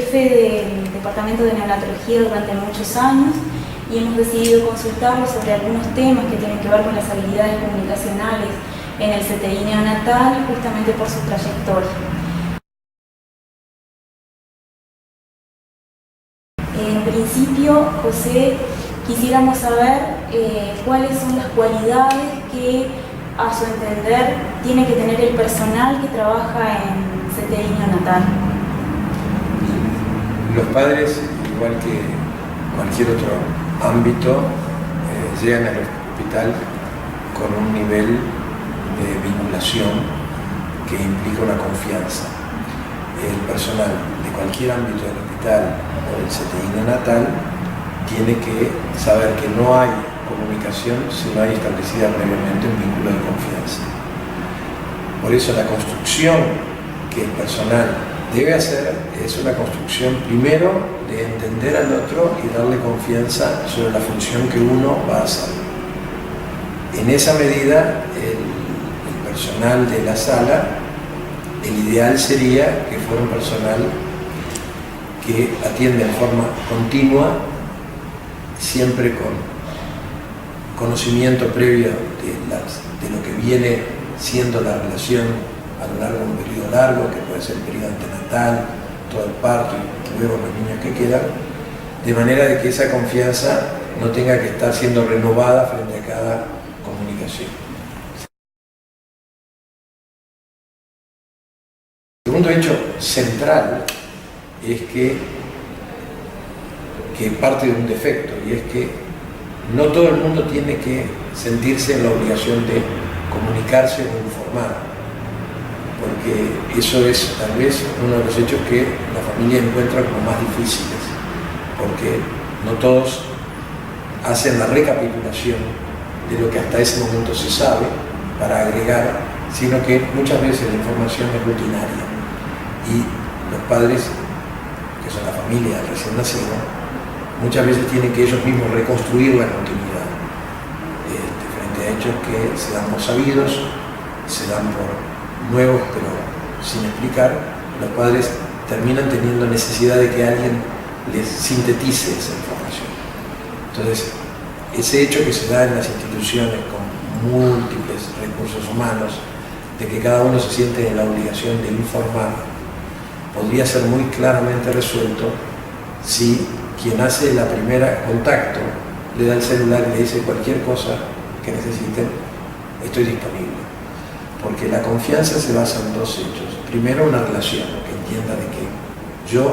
jefe del departamento de neonatología durante muchos años y hemos decidido consultarlo sobre algunos temas que tienen que ver con las habilidades comunicacionales en el CTI neonatal, justamente por su trayectoria. En principio, José, quisiéramos saber cuáles son las cualidades que, a su entender, tiene que tener el personal que trabaja en CTI neonatal. Los padres, igual que cualquier otro ámbito, llegan al hospital con un nivel de vinculación que implica una confianza. El personal de cualquier ámbito del hospital o del CTI neonatal tiene que saber que no hay comunicación si no hay establecida previamente un vínculo de confianza. Por eso la construcción que el personal debe hacer es una construcción primero de entender al otro y darle confianza sobre la función que uno va a hacer. En esa medida, el personal de la sala, el ideal sería que fuera un personal que atiende en forma continua, siempre con conocimiento previo de lo que viene siendo la relación a lo largo de un periodo largo, que puede ser el periodo antenatal, todo el parto y luego los niños que quedan, de manera de que esa confianza no tenga que estar siendo renovada frente a cada comunicación. El segundo hecho central es que parte de un defecto, y es que no todo el mundo tiene que sentirse en la obligación de comunicarse o informar, porque eso es tal vez uno de los hechos que la familia encuentra como más difíciles, porque no todos hacen la recapitulación de lo que hasta ese momento se sabe para agregar, sino que muchas veces la información es rutinaria y los padres, que son la familia del recién nacido, muchas veces tienen que ellos mismos reconstruir la continuidad frente a hechos que se dan por sabidos, se dan por nuevos pero sin explicar. Los padres terminan teniendo necesidad de que alguien les sintetice esa información. Entonces, ese hecho que se da en las instituciones con múltiples recursos humanos, de que cada uno se siente en la obligación de informar, podría ser muy claramente resuelto si quien hace la primera contacto le da el celular y le dice cualquier cosa que necesiten, estoy disponible. Porque la confianza se basa en dos hechos. Primero, una relación, que entienda de que yo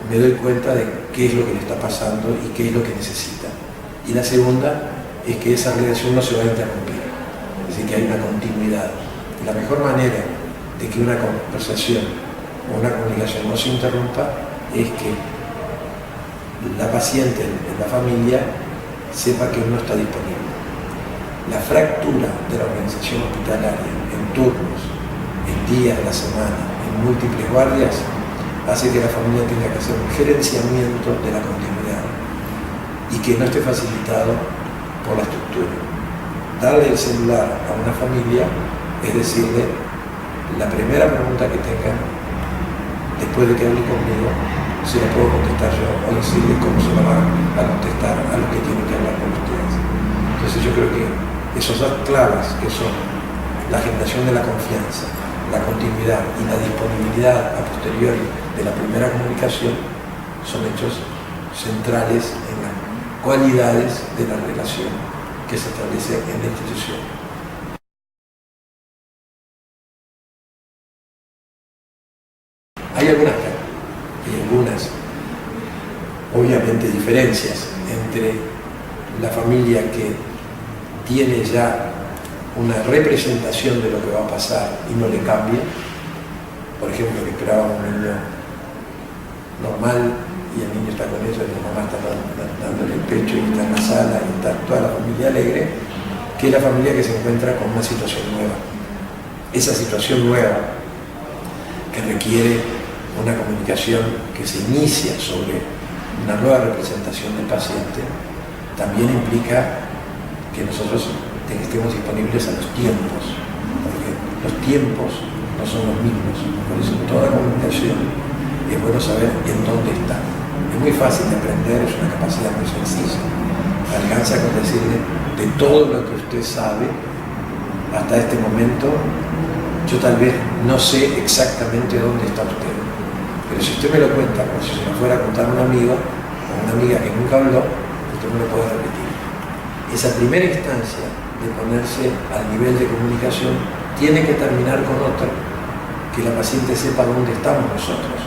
me doy cuenta de qué es lo que le está pasando y qué es lo que necesita. Y la segunda es que esa relación no se va a interrumpir, es decir, que hay una continuidad. Y la mejor manera de que una conversación o una comunicación no se interrumpa es que la paciente en la familia sepa que uno está disponible. La fractura de la organización hospitalaria en turnos, en días de la semana, en múltiples guardias, hace que la familia tenga que hacer un gerenciamiento de la continuidad y que no esté facilitado por la estructura. Darle el celular a una familia es decirle la primera pregunta que tengan después de que hable conmigo, se la puedo contestar yo o decirle cómo se la va a contestar a los que tienen que hablar con ustedes. Entonces yo creo que esas dos claves, que son la generación de la confianza, la continuidad y la disponibilidad a posteriori de la primera comunicación, son hechos centrales en las cualidades de la relación que se establece en la institución. Hay algunas, obviamente, diferencias entre la familia que tiene ya una representación de lo que va a pasar y no le cambia. Por ejemplo, que esperaba un niño normal y el niño está con eso y la mamá está dándole el pecho y está en la sala y está toda la familia alegre, que es la familia que se encuentra con una situación nueva. Esa situación nueva que requiere una comunicación que se inicia sobre una nueva representación del paciente, también implica que nosotros estemos disponibles a los tiempos, porque los tiempos no son los mismos. Por eso toda comunicación es bueno saber en dónde está. Es muy fácil de aprender, es una capacidad muy sencilla. Alcanza con decirle de todo lo que usted sabe hasta este momento, yo tal vez no sé exactamente dónde está usted, pero si usted me lo cuenta, como si se lo fuera a contar a un amigo o una amiga que nunca habló, usted me lo puede repetir. Esa primera instancia de ponerse al nivel de comunicación tiene que terminar con otra, que la paciente sepa dónde estamos nosotros,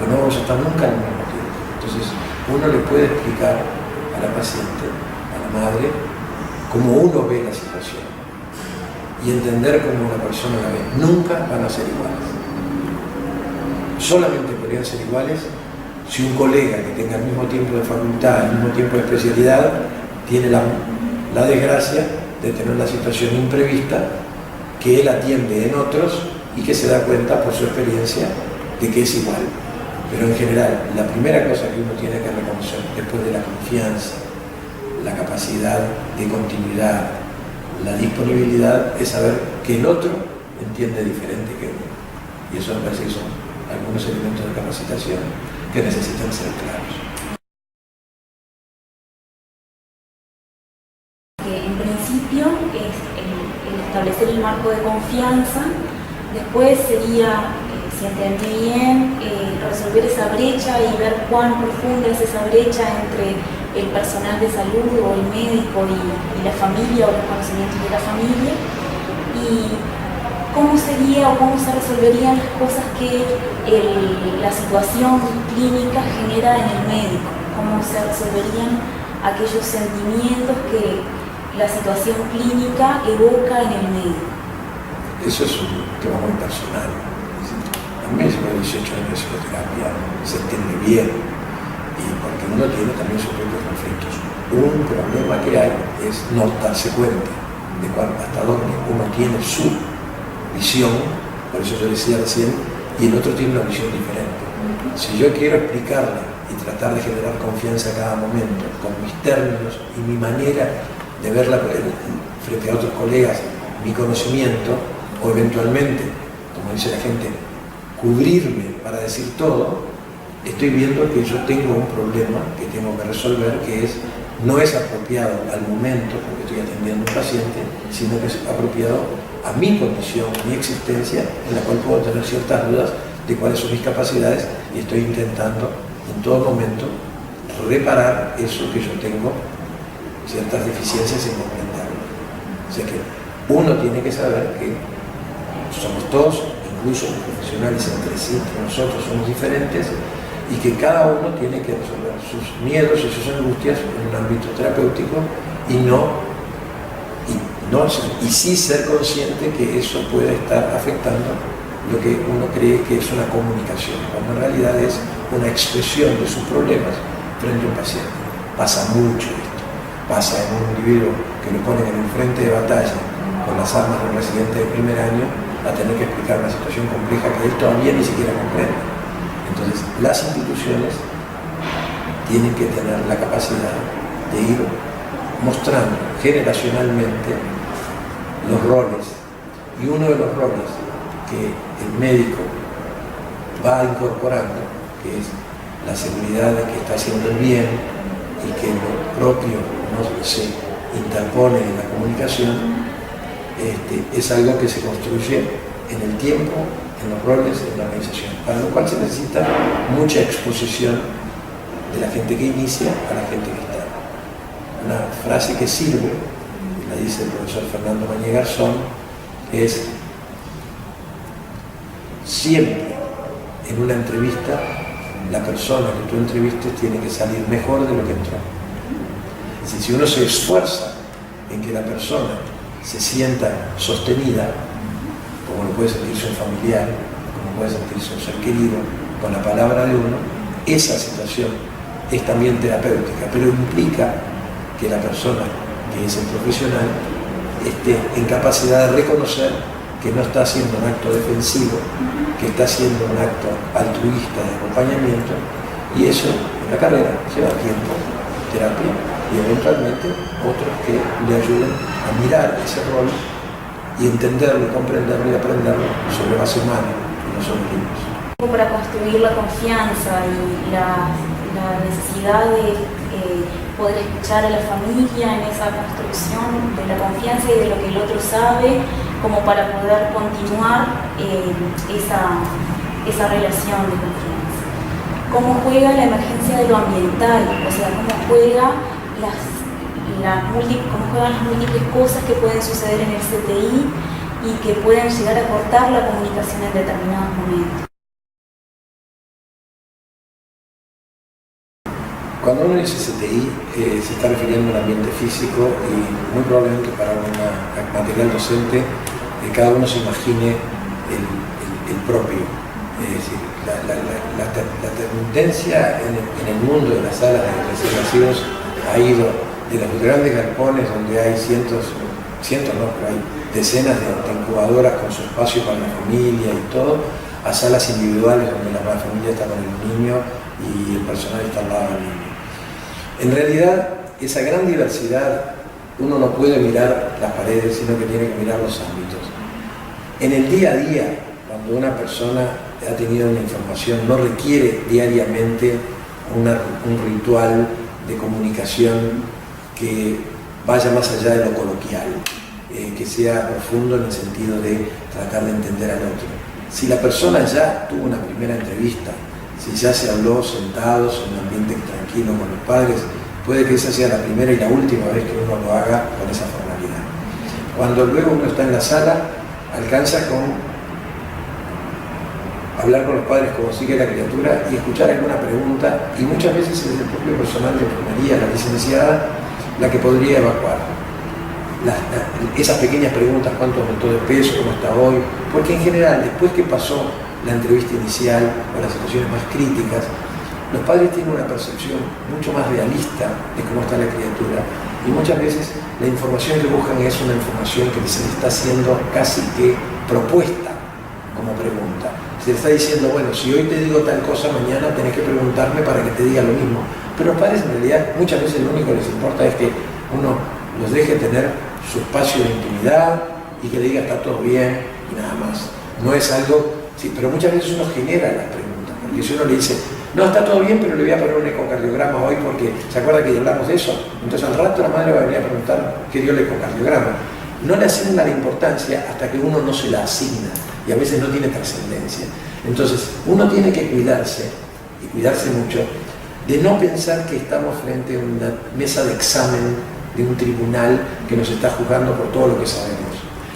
o no vamos a estar nunca al mismo tiempo. Entonces uno le puede explicar a la paciente, a la madre, cómo uno ve la situación y entender cómo una persona la ve. Nunca van a ser iguales. Solamente podrían ser iguales si un colega que tenga el mismo tiempo de facultad, el mismo tiempo de especialidad, tiene la desgracia de tener una situación imprevista que él atiende en otros y que se da cuenta por su experiencia de que es igual. Pero en general, la primera cosa que uno tiene que reconocer después de la confianza, la capacidad de continuidad, la disponibilidad, es saber que el otro entiende diferente que uno. Y eso me parece que son algunos elementos de capacitación que necesitan ser claros. En principio es el establecer el marco de confianza, después sería, si entendí bien, resolver esa brecha y ver cuán profunda es esa brecha entre el personal de salud o el médico y la familia o los conocimientos de la familia, y cómo sería o cómo se resolverían las cosas que la situación clínica genera en el médico, cómo se resolverían aquellos sentimientos que la situación clínica evoca en el médico. Eso es un tema muy personal. A mí me llevo 18 años de psicoterapia, se entiende bien, y porque uno tiene también sus propios conflictos. Un problema que hay es no darse cuenta de hasta dónde uno tiene su visión, por eso yo decía recién, y el otro tiene una visión diferente. Si yo quiero explicarle y tratar de generar confianza a cada momento, con mis términos y mi manera de verla frente a otros colegas, mi conocimiento, o eventualmente, como dice la gente, cubrirme para decir todo, estoy viendo que yo tengo un problema que tengo que resolver, que no es apropiado al momento, porque estoy atendiendo a un paciente, sino que es apropiado a mi condición, mi existencia, en la cual puedo tener ciertas dudas de cuáles son mis capacidades, y estoy intentando en todo momento reparar eso que yo tengo, ciertas deficiencias incomprensibles. O sea que uno tiene que saber que somos todos, incluso los profesionales entre sí, entre nosotros somos diferentes, y que cada uno tiene que resolver sus miedos y sus angustias en un ámbito terapéutico y sí ser consciente que eso puede estar afectando lo que uno cree que es una comunicación, cuando en realidad es una expresión de sus problemas frente a un paciente. Pasa mucho esto, pasa en un individuo que lo ponen en el frente de batalla con las armas de un residente de primer año a tener que explicar una situación compleja que él todavía ni siquiera comprende. Entonces, las instituciones tienen que tener la capacidad de ir mostrando generacionalmente los roles, y uno de los roles que el médico va incorporando, que es la seguridad de que está haciendo el bien y que lo propio no se interpone en la comunicación, es algo que se construye en el tiempo, en los roles, en la organización, para lo cual se necesita mucha exposición de la gente que inicia a la gente que está. Una frase que sirve, la dice el profesor Fernando Mañé Garzón, es: siempre en una entrevista la persona que tú entrevistes tiene que salir mejor de lo que entró. Es decir, si uno se esfuerza en que la persona se sienta sostenida, como lo puede sentirse un familiar, como puede sentirse un ser querido, con la palabra de uno, esa situación es también terapéutica, pero implica que la persona, que es el profesional, esté en capacidad de reconocer que no está haciendo un acto defensivo, que está haciendo un acto altruista de acompañamiento, y eso en la carrera lleva tiempo, terapia, y eventualmente otros que le ayuden a mirar ese rol y entenderlo, comprenderlo y aprenderlo sobre base humana y no sobre libros. para construir la confianza y la necesidad de poder escuchar a la familia en esa construcción de la confianza y de lo que el otro sabe, como para poder continuar esa relación de confianza. Cómo juega la emergencia de lo ambiental, o sea, cómo juegan las múltiples cosas que pueden suceder en el CTI y que pueden llegar a cortar la comunicación en determinados momentos. Cuando uno dice CTI, se está refiriendo a un ambiente físico y muy probablemente para un material docente cada uno se imagine el propio. Es decir, la tendencia en el mundo de las salas de recién nacidos ha ido de los grandes galpones donde hay cientos no, pero hay decenas de incubadoras con su espacio para la familia y todo, a salas individuales donde la familia está con el niño y el personal está al lado del niño. En realidad, esa gran diversidad, uno no puede mirar las paredes, sino que tiene que mirar los ámbitos. En el día a día, cuando una persona ha tenido una información, no requiere diariamente un ritual de comunicación que vaya más allá de lo coloquial, que sea profundo en el sentido de tratar de entender al otro. Si la persona ya tuvo una primera entrevista, si ya se habló sentados en un ambiente tranquilo con los padres, puede que esa sea la primera y la última vez que uno lo haga con esa formalidad. Cuando luego uno está en la sala, alcanza con hablar con los padres como sigue la criatura y escuchar alguna pregunta, y muchas veces es el propio personal de enfermería, la licenciada, la que podría evacuar esas pequeñas preguntas: cuánto aumentó de peso, cómo está hoy, porque en general, después que pasó la entrevista inicial o las situaciones más críticas, los padres tienen una percepción mucho más realista de cómo está la criatura, y muchas veces la información que buscan es una información que se les está haciendo casi que propuesta como pregunta. Se les está diciendo: bueno, si hoy te digo tal cosa, mañana tenés que preguntarme para que te diga lo mismo. Pero los padres en realidad muchas veces lo único que les importa es que uno los deje tener su espacio de intimidad y que le diga está todo bien y nada más. No es algo... Sí, pero muchas veces uno genera las preguntas, porque si uno le dice, no, está todo bien, pero le voy a poner un ecocardiograma hoy porque se acuerda que hablamos de eso, entonces al rato la madre va a venir a preguntar qué dio el ecocardiograma. No le asigna la importancia hasta que uno no se la asigna, y a veces no tiene trascendencia. Entonces uno tiene que cuidarse, y cuidarse mucho, de no pensar que estamos frente a una mesa de examen de un tribunal que nos está juzgando por todo lo que sabemos.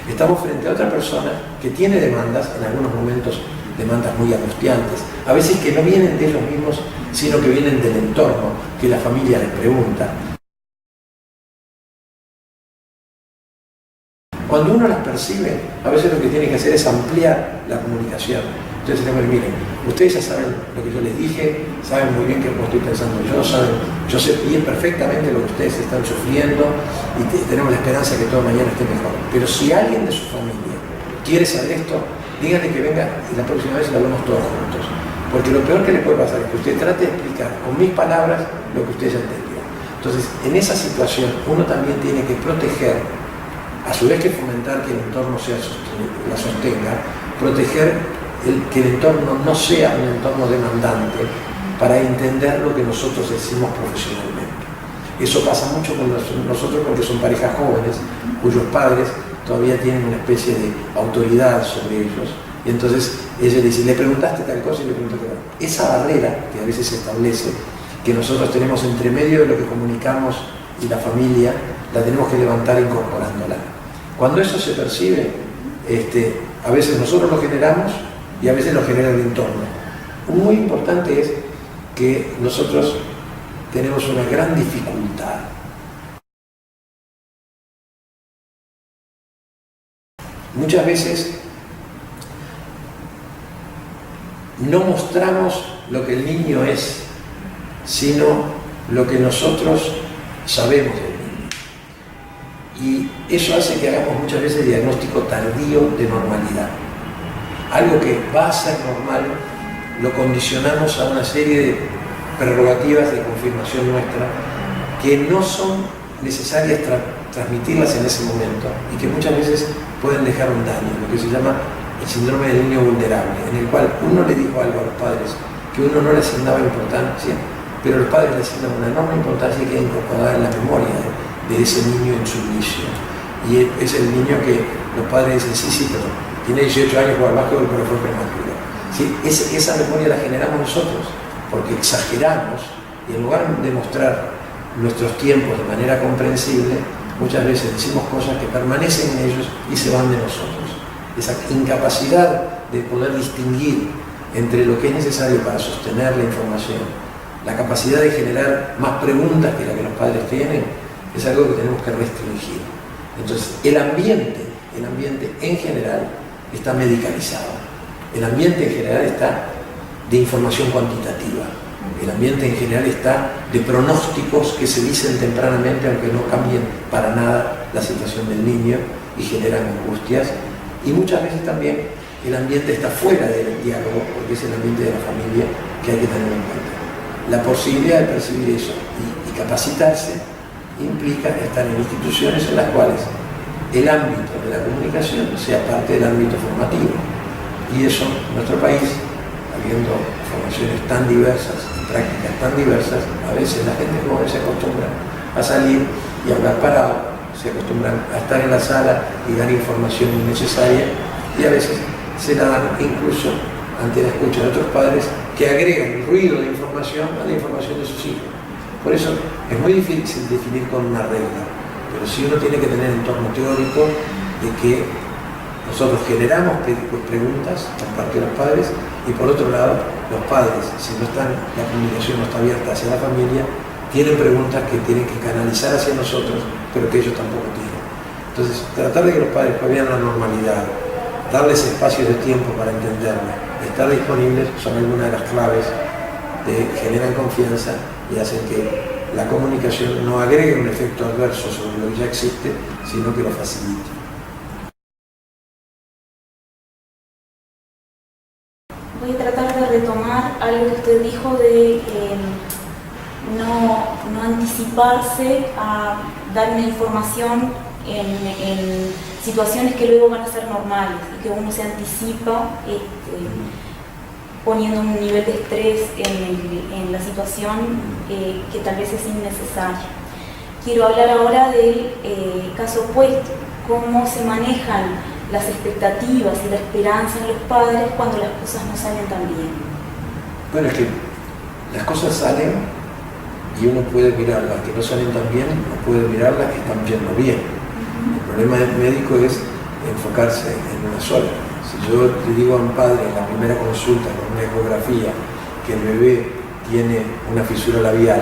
Estamos frente a otra persona que tiene demandas, en algunos momentos demandas muy angustiantes, a veces que no vienen de ellos mismos, sino que vienen del entorno, que la familia les pregunta. Cuando uno las percibe, a veces lo que tiene que hacer es ampliar la comunicación. Entonces, miren, ustedes ya saben lo que yo les dije, saben muy bien cómo estoy pensando yo sé bien perfectamente lo que ustedes están sufriendo y tenemos la esperanza de que todo mañana esté mejor. Pero si alguien de su familia quiere saber esto, díganle que venga y la próxima vez lo hablamos todos juntos. Porque lo peor que le puede pasar es que usted trate de explicar con mis palabras lo que usted ya entendió. Entonces, en esa situación, uno también tiene que proteger, a su vez que fomentar que el entorno la sostenga, proteger que el entorno no sea un entorno demandante para entender lo que nosotros decimos profesionalmente. Eso pasa mucho con nosotros porque son parejas jóvenes cuyos padres todavía tienen una especie de autoridad sobre ellos, y entonces ella le dice, le preguntaste tal cosa y le preguntaste tal cosa. Esa barrera que a veces se establece, que nosotros tenemos entre medio de lo que comunicamos y la familia, la tenemos que levantar incorporándola. Cuando eso se percibe, a veces nosotros lo generamos y a veces lo genera el entorno. Muy importante es que nosotros tenemos una gran dificultad. Muchas veces no mostramos lo que el niño es, sino lo que nosotros sabemos del niño. Y eso hace que hagamos muchas veces diagnóstico tardío de normalidad. Algo que va a ser normal, lo condicionamos a una serie de prerrogativas de confirmación nuestra que no son necesarias transmitirlas en ese momento y que muchas veces pueden dejar un daño, lo que se llama el síndrome del niño vulnerable, en el cual uno le dijo algo a los padres que uno no le asignaba importancia, pero los padres le asignan una enorme importancia y queda incorporada en la memoria de ese niño en su inicio. Y es el niño que los padres dicen, sí, pero tiene 18 años, juega al básquetbol, pero fue prematuro. ¿Sí? Esa memoria la generamos nosotros, porque exageramos y en lugar de mostrar nuestros tiempos de manera comprensible, muchas veces decimos cosas que permanecen en ellos y se van de nosotros. Esa incapacidad de poder distinguir entre lo que es necesario para sostener la información, la capacidad de generar más preguntas que la que los padres tienen, es algo que tenemos que restringir. Entonces, el ambiente en general está medicalizado. El ambiente en general está de información cuantitativa. El ambiente en general está de pronósticos que se dicen tempranamente, aunque no cambien para nada la situación del niño y generan angustias. Y muchas veces también el ambiente está fuera del diálogo, porque es el ambiente de la familia que hay que tener en cuenta. La posibilidad de percibir eso y capacitarse implica estar en instituciones en las cuales el ámbito de la comunicación sea parte del ámbito formativo. Y eso, en nuestro país, habiendo formaciones tan diversas y prácticas tan diversas, a veces la gente joven se acostumbra a salir y a hablar parado, se acostumbran a estar en la sala y dar información innecesaria, y a veces se la dan incluso ante la escucha de otros padres que agregan ruido de información a la información de sus hijos. Por eso es muy difícil definir con una regla, pero sí uno tiene que tener entorno teórico de que nosotros generamos preguntas por parte de los padres, y por otro lado, los padres, si no están, la comunicación no está abierta hacia la familia, tienen preguntas que tienen que canalizar hacia nosotros, pero que ellos tampoco tienen. Entonces, tratar de que los padres vean la normalidad, darles espacios de tiempo para entenderla, estar disponibles, son algunas de las claves que generan confianza y hacen que la comunicación no agregue un efecto adverso sobre lo que ya existe, sino que lo facilite. Voy a tratar de retomar algo que usted dijo de no anticiparse a dar una información en situaciones que luego van a ser normales y que uno se anticipa poniendo un nivel de estrés en la situación que tal vez es innecesario. Quiero hablar ahora del caso opuesto, cómo se manejan las expectativas y la esperanza en los padres cuando las cosas no salen tan bien. Bueno, es que las cosas salen y uno puede mirar las que no salen tan bien, o puede mirar las que están yendo bien. El problema del médico es enfocarse en una sola. Si yo le digo a un padre en la primera consulta con una ecografía que el bebé tiene una fisura labial,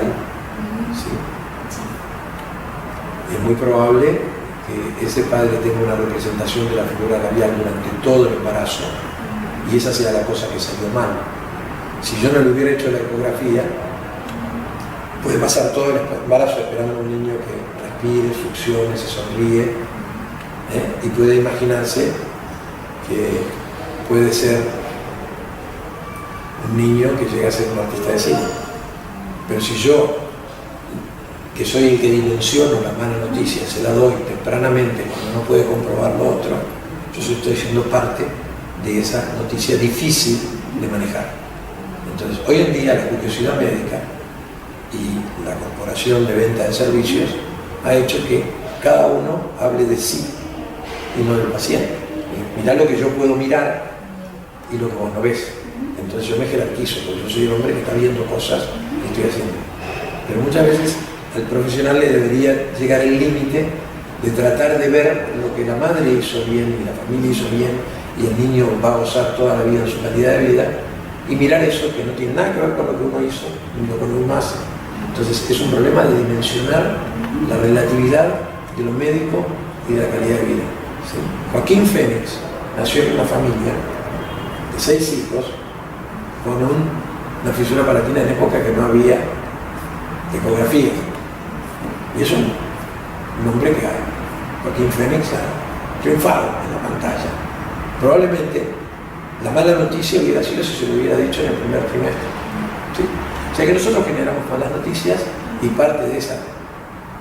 ¿sí? Es muy probable que ese padre tenga una representación de la figura labial durante todo el embarazo y esa sea la cosa que salió mal. Si yo no le hubiera hecho la ecografía, puede pasar todo el embarazo esperando a un niño que respire, succione, se sonríe, y puede imaginarse que puede ser un niño que llega a ser un artista de cine. Pero si yo, que soy el que dimensiono la mala noticia, se la doy tempranamente cuando no puede comprobar lo otro, yo estoy siendo parte de esa noticia difícil de manejar. Entonces, hoy en día la curiosidad médica y la corporación de venta de servicios ha hecho que cada uno hable de sí y no del paciente. Mirá lo que yo puedo mirar y lo que vos no ves. Entonces yo me jerarquizo, porque yo soy el hombre que está viendo cosas que estoy haciendo. Pero muchas veces al profesional le debería llegar el límite de tratar de ver lo que la madre hizo bien y la familia hizo bien y el niño va a gozar toda la vida en su calidad de vida, y mirar eso que no tiene nada que ver con lo que uno hizo ni lo que uno hace. Entonces es un problema de dimensionar la relatividad de lo médico y de la calidad de vida. ¿Sí? Joaquín Fénix nació en una familia de 6 hijos con una fisura palatina en época que no había ecografía. Y es un hombre que Joaquín Fénix ha triunfado en la pantalla. Probablemente la mala noticia hubiera sido si se lo hubiera dicho en el primer trimestre. ¿Sí? O sea que nosotros generamos malas noticias y parte de esa.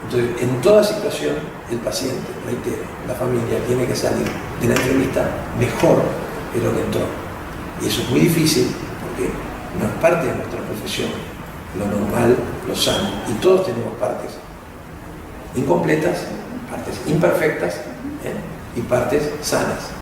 Entonces, en toda situación, el paciente, reitero, la familia tiene que salir de la entrevista mejor es lo que entró. Y eso es muy difícil porque no es parte de nuestra profesión, lo normal, lo sano, y todos tenemos partes incompletas, partes imperfectas, y partes sanas.